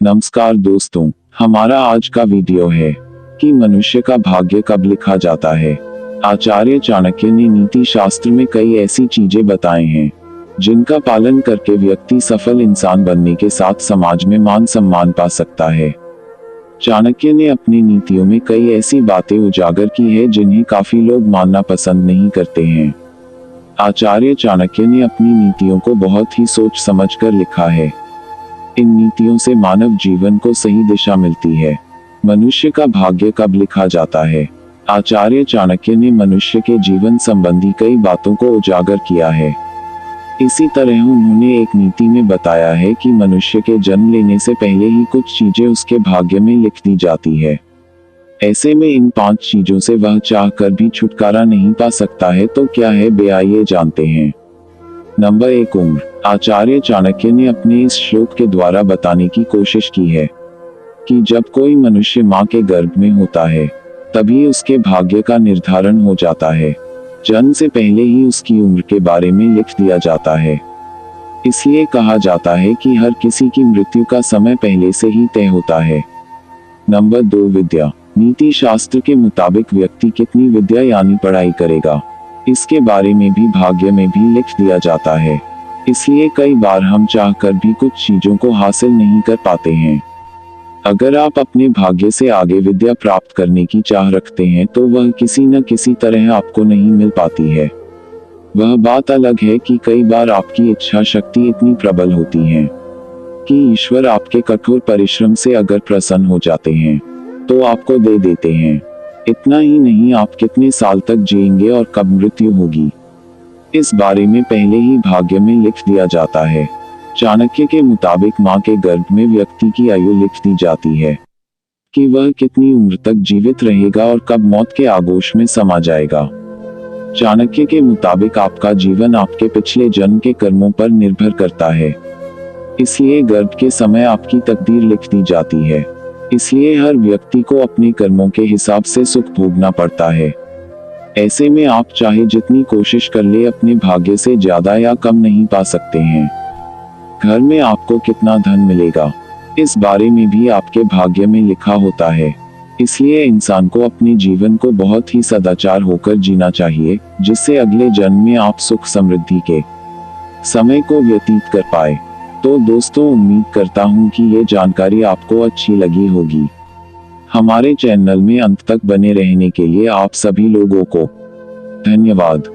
नमस्कार दोस्तों, हमारा आज का वीडियो है कि मनुष्य का भाग्य कब लिखा जाता है। आचार्य चाणक्य ने नीति शास्त्र में कई ऐसी चीजें बताए हैं जिनका पालन करके व्यक्ति सफल इंसान बनने के साथ समाज में मान सम्मान पा सकता है। चाणक्य ने अपनी नीतियों में कई ऐसी बातें उजागर की है जिन्हें काफी लोग मानना पसंद नहीं करते हैं। आचार्य चाणक्य ने अपनी नीतियों को बहुत ही सोच समझ कर लिखा है। इन नीतियों से मानव जीवन को सही दिशा मिलती है। मनुष्य का भाग्य कब लिखा जाता है। आचार्य चाणक्य ने मनुष्य के जीवन संबंधी कई बातों को उजागर किया है। इसी तरह उन्होंने एक नीति में बताया है कि मनुष्य के जन्म लेने से पहले ही कुछ चीजें उसके भाग्य में लिख दी जाती है। ऐसे में इन 5 चीजों से वह चाह कर भी छुटकारा नहीं पा सकता है, तो क्या है आइए जानते हैं। नंबर 1, उम्र। आचार्य चाणक्य ने अपने इस श्लोक के द्वारा बताने की कोशिश की है कि जब कोई मनुष्य मां के गर्भ में होता है तभी उसके भाग्य का निर्धारण हो जाता है। जन्म से पहले ही उसकी उम्र के बारे में लिख दिया जाता है। इसलिए कहा जाता है कि हर किसी की मृत्यु का समय पहले से ही तय होता है। नंबर 2, विद्या। नीति शास्त्र के मुताबिक व्यक्ति कितनी विद्या यानी पढ़ाई करेगा, इसके बारे में भी भाग्य में भी लिख दिया जाता है। इसलिए कई बार हम चाहकर भी कुछ चीजों को हासिल नहीं कर पाते हैं। अगर आप अपने भाग्य से आगे विद्या प्राप्त करने की चाह रखते हैं तो वह किसी न किसी तरह आपको नहीं मिल पाती है। वह बात अलग है कि कई बार आपकी इच्छा शक्ति इतनी प्रबल होती है कि ईश्वर आपके कठोर परिश्रम से अगर प्रसन्न हो जाते हैं तो आपको दे देते हैं। इतना ही नहीं, आप कितने साल तक जिएंगे और कब मृत्यु होगी, इस बारे में पहले ही भाग्य में लिख दिया जाता है। चाणक्य के मुताबिक मां के गर्भ में व्यक्ति की आयु लिख दी जाती है कि वह कितनी उम्र तक जीवित रहेगा और कब मौत के आगोश में समा जाएगा। चाणक्य के मुताबिक आपका जीवन आपके पिछले जन्म के कर्मों पर निर्भर करता है। इसलिए गर्भ के समय आपकी तकदीर लिख दी जाती है। इसलिए हर व्यक्ति को अपने कर्मों के हिसाब से सुख भोगना पड़ता है। ऐसे में आप चाहे जितनी कोशिश कर ले अपने भाग्य से ज्यादा या कम नहीं पा सकते हैं। घर में आपको कितना धन मिलेगा, इस बारे में भी आपके भाग्य में लिखा होता है। इसलिए इंसान को अपने जीवन को बहुत ही सदाचार होकर जीना चाहिए, जिससे अगले जन्म में आप सुख समृद्धि के समय को व्यतीत कर पाए। तो दोस्तों, उम्मीद करता हूँ कि ये जानकारी आपको अच्छी लगी होगी। हमारे चैनल में अंत तक बने रहने के लिए आप सभी लोगों को धन्यवाद।